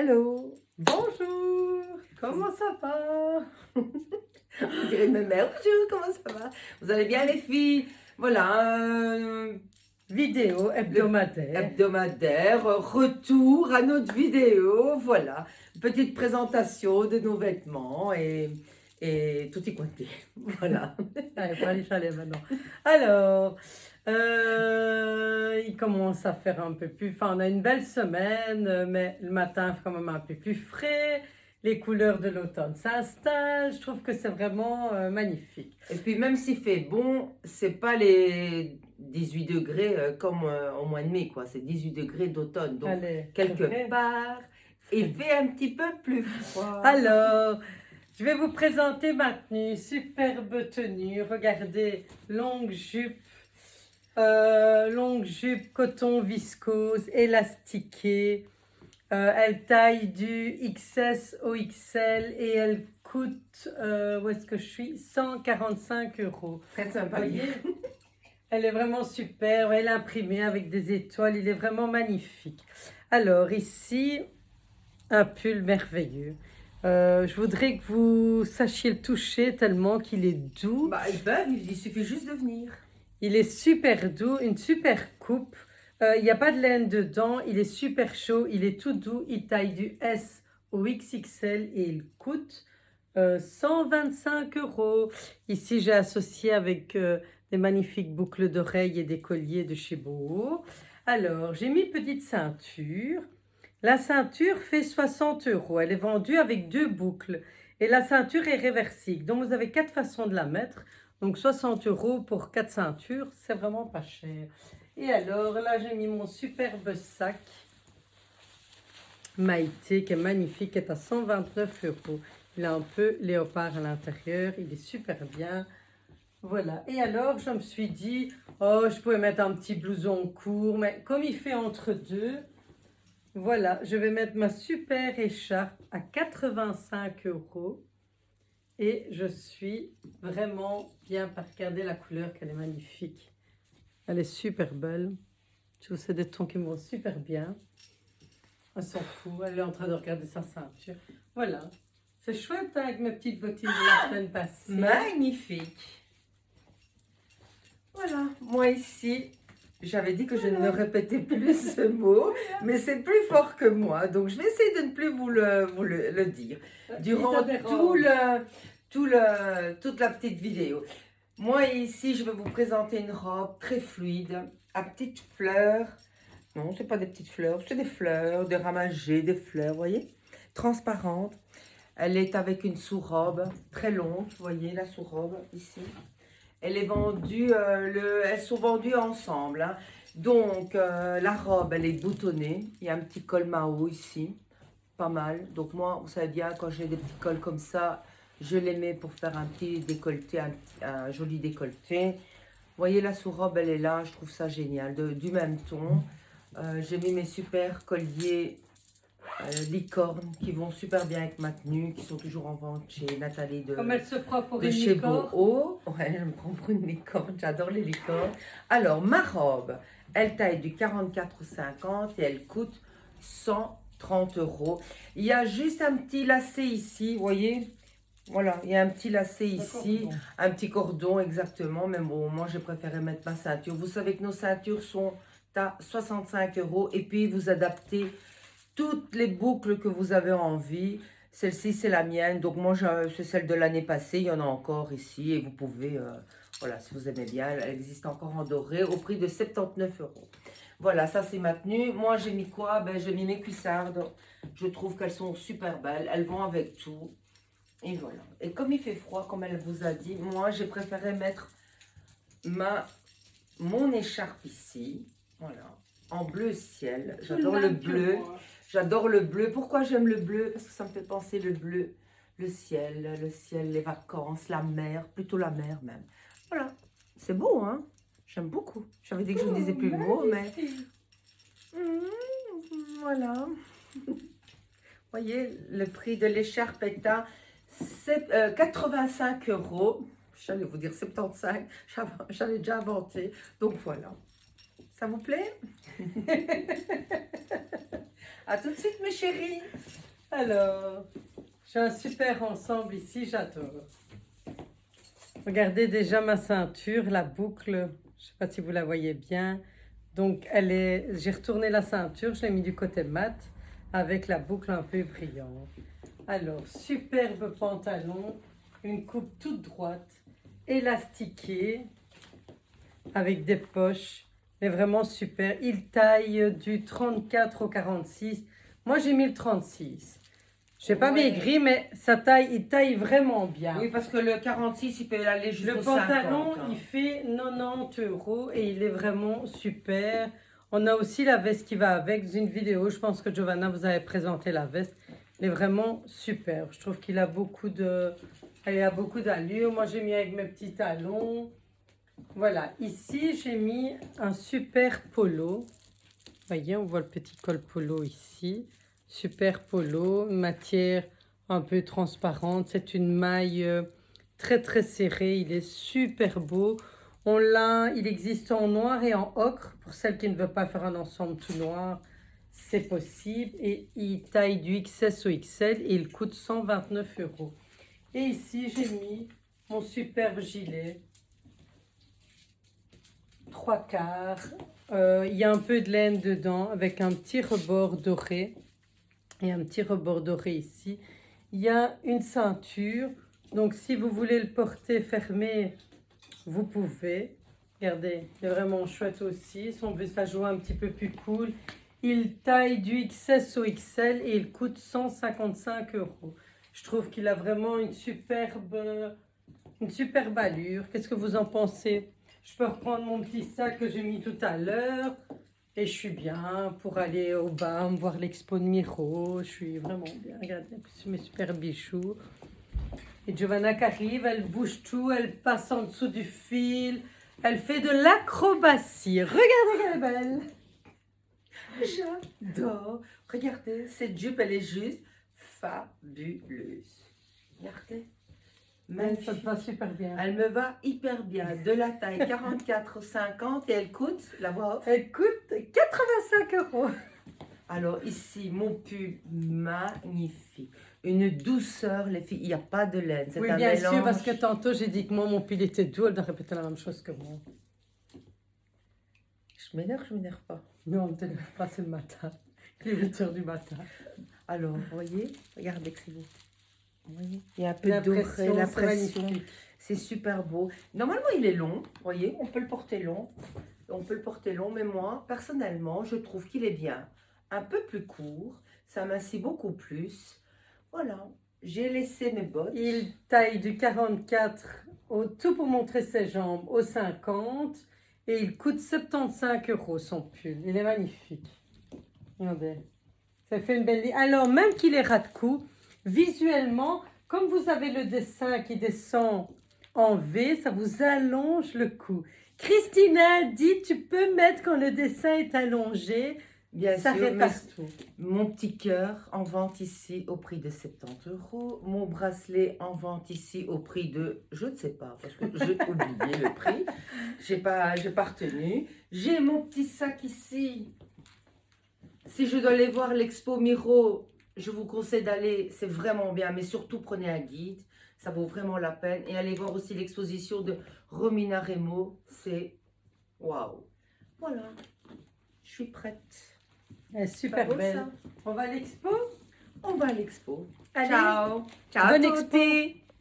Hello, Bonjour, comment ça va? on dirait ma mère. Bonjour, comment ça va? Vous allez bien les filles? Voilà, Vidéo hebdomadaire. hebdomadaire, retour à notre vidéo. Voilà, petite présentation de nos vêtements et tout y compté. Voilà. Allez, pas les chalets maintenant. Alors, il commence à faire un peu plus... Enfin, on a une belle semaine, mais le matin, c'est quand même un peu plus frais. Les couleurs de l'automne s'installent. Je trouve que c'est vraiment magnifique. Et puis même s'il fait bon, c'est pas les 18 degrés comme au mois de mai, quoi. C'est 18 degrés d'automne. Donc, Allez, quelque c'est vrai. part, il fait un petit peu plus froid. Alors, je vais vous présenter ma tenue, superbe tenue. Regardez, longue jupe coton viscose, élastiquée. Elle taille du XS au XL et elle coûte, où est-ce que je suis? 145 euros. Très Vous sympa. voyez? Elle est vraiment super. Elle est imprimée avec des étoiles. Il est vraiment magnifique. Alors, ici, un pull merveilleux. Je voudrais que vous sachiez le toucher tellement qu'il est doux. Bah, ils peuvent, il suffit juste de venir. Il est super doux, une super coupe. Il n'y a pas de laine dedans. Il est super chaud. Il est tout doux. Il taille du S au XXL et il coûte 125 euros. Ici, j'ai associé avec des magnifiques boucles d'oreilles et des colliers de chez Boho. Alors, j'ai mis petite ceinture. La ceinture fait 60 euros. Elle est vendue avec 2 boucles. Et la ceinture est réversible. Donc, vous avez 4 façons de la mettre. Donc, 60 euros pour 4 ceintures, c'est vraiment pas cher. Et alors, là, j'ai mis mon superbe sac Maïté, qui est magnifique, qui est à 129 euros. Il a un peu léopard à l'intérieur. Il est super bien. Voilà. Et alors, je me suis dit, oh, je pouvais mettre un petit blouson court. Mais comme il fait entre deux, voilà, je vais mettre ma super écharpe à 85 euros. Et je suis vraiment bien par regarder la couleur, qu'elle est magnifique. Elle est super belle. Je trouve que c'est des tons qui me vont super bien. Elle s'en fout, elle est en train de regarder sa ceinture. Voilà. C'est chouette hein, avec mes petites bottines de la semaine passée. Magnifique. Voilà, moi ici, j'avais dit que je ne répétais plus ce mot, mais c'est plus fort que moi. Donc je vais essayer de ne plus vous le dire durant toute la petite vidéo. Moi ici, je vais vous présenter une robe très fluide, à petites fleurs. Non, c'est pas des petites fleurs, c'est des fleurs, des ramagées, des fleurs, vous voyez, transparentes. Elle est avec une sous-robe très longue, vous voyez la sous-robe ici. Elle est vendue, elles sont vendues ensemble, hein. Donc, la robe, elle est boutonnée. Il y a un petit col Mao ici, pas mal. Donc moi, vous savez bien, quand j'ai des petits cols comme ça, je les mets pour faire un petit décolleté, un joli décolleté. Vous voyez, la sous-robe, elle est là, je trouve ça génial, du même ton. J'ai mis mes super colliers licornes qui vont super bien avec ma tenue, qui sont toujours en vente chez Nathalie Comme elle se prend pour de une chez licorne. Boho. Ouais, je me prends pour une licorne, j'adore les licornes. Alors, ma robe, elle taille du 44,50 et elle coûte 130 euros. Il y a juste un petit lacet ici, vous voyez? Voilà, il y a un petit lacet ici, un petit cordon exactement, mais bon, moi j'ai préféré mettre ma ceinture. Vous savez que nos ceintures sont à 65 euros et puis vous adaptez toutes les boucles que vous avez envie. Celle-ci, c'est la mienne. Donc, moi, c'est celle de l'année passée. Il y en a encore ici. Et vous pouvez, voilà, si vous aimez bien, elle existe encore en doré au prix de 79 euros. Voilà, ça, c'est ma tenue. Moi, j'ai mis quoi? Ben, j'ai mis mes cuissardes. Je trouve qu'elles sont super belles. Elles vont avec tout. Et voilà. Et comme il fait froid, comme elle vous a dit, moi, j'ai préféré mettre mon écharpe ici. Voilà. En bleu ciel. J'adore le bleu. J'adore le bleu. Pourquoi j'aime le bleu? Parce que ça me fait penser le bleu, le ciel, les vacances, la mer, plutôt la mer même. Voilà, c'est beau, hein? J'aime beaucoup. J'avais dit que je ne disais plus le mot, mais... Voilà. Vous voyez, le prix de l'écharpe est à 85 euros. J'allais vous dire 75, j'avais déjà inventé. Donc voilà. Ça vous plaît? À tout de suite, mes chéris. Alors, j'ai un super ensemble ici, j'adore. Regardez déjà ma ceinture, la boucle, je ne sais pas si vous la voyez bien. Donc, j'ai retourné la ceinture, je l'ai mis du côté mat avec la boucle un peu brillante. Alors, superbe pantalon, une coupe toute droite, élastiquée, avec des poches, mais vraiment super. Il taille du 34 au 46. Moi, j'ai mis le 36. Je n'ai pas Ouais. maigri, mais il taille vraiment bien. Oui, parce que le 46, il peut aller jusqu'au Le 50. pantalon, Hein. il fait 90 € et il est vraiment super. On a aussi la veste qui va avec. Dans une vidéo, je pense que Giovanna vous avait présenté la veste. Elle est vraiment super. Je trouve qu'il a elle a beaucoup d'allure. Moi, j'ai mis avec mes petits talons. Voilà. Ici, j'ai mis un super polo. Vous voyez, on voit le petit col polo ici. Super polo, matière un peu transparente. C'est une maille très très serrée. Il est super beau. Il existe en noir et en ocre. Pour celles qui ne veulent pas faire un ensemble tout noir, c'est possible. Et il taille du XS au XL et il coûte 129 €. Et ici, j'ai mis mon superbe gilet. 3/4. Il y a un peu de laine dedans avec un petit rebord doré. Et un petit rebord doré ici. Il y a une ceinture. Donc, si vous voulez le porter fermé, vous pouvez. Regardez, il est vraiment chouette aussi. Si on veut ça jouer un petit peu plus cool. Il taille du XS au XL et il coûte 155 €. Je trouve qu'il a vraiment une superbe allure. Qu'est-ce que vous en pensez? Je peux reprendre mon petit sac que j'ai mis tout à l'heure. Et je suis bien pour aller au BAM, voir l'expo de Miro. Je suis vraiment bien. Regardez, mes super bijoux. Et Giovanna qui arrive, elle bouge tout, elle passe en dessous du fil. Elle fait de l'acrobatie. Regardez qu'elle est belle. J'adore. Regardez, cette jupe, elle est juste fabuleuse. Regardez. Ça Magnifique. te va super bien. Elle me va hyper bien. De la taille 44,50 et elle coûte, la voix off. Elle coûte 85 €. Alors ici, mon pull magnifique. Une douceur, les filles, il n'y a pas de laine. C'est Oui, un bien mélange. sûr, parce que tantôt j'ai dit que moi, mon pull était doux. Elle doit répéter la même chose que moi. Je m'énerve pas. Non, on ne te lève pas, c'est le matin. Il est 8 h du matin. Alors, vous voyez, regardez que c'est beau. Vous voyez, il y a un peu La de doré, pression, la c'est pression. magnifique. C'est super beau. Normalement, il est long. Vous voyez, on peut le porter long. On peut le porter long, mais moi, personnellement, je trouve qu'il est bien. Un peu plus court. Ça m'assied beaucoup plus. Voilà. J'ai laissé mes bottes. Il taille du 44 tout pour montrer ses jambes au 50 et il coûte 75 € son pull. Il est magnifique. Regardez. Ça fait une belle ligne. Alors, même qu'il est ras de cou, visuellement, comme vous avez le dessin qui descend en V, ça vous allonge le cou. Christina dit, tu peux mettre quand le dessin est allongé, Bien ça sûr, répasse tout. mon petit cœur en vente ici au prix de 70 €. Mon bracelet en vente ici au prix de, je ne sais pas, parce que j'ai oublié le prix. J'ai pas retenu. J'ai mon petit sac ici. Si je dois aller voir l'expo Miro, je vous conseille d'aller, c'est vraiment bien. Mais surtout, prenez un guide. Ça vaut vraiment la peine. Et allez voir aussi l'exposition de Romina Remo. C'est waouh. Voilà. Je suis prête. Elle est super Pas beau, belle. ça? On va à l'expo? On va à l'expo. Allez. Ciao. Ciao Bonne à tutti.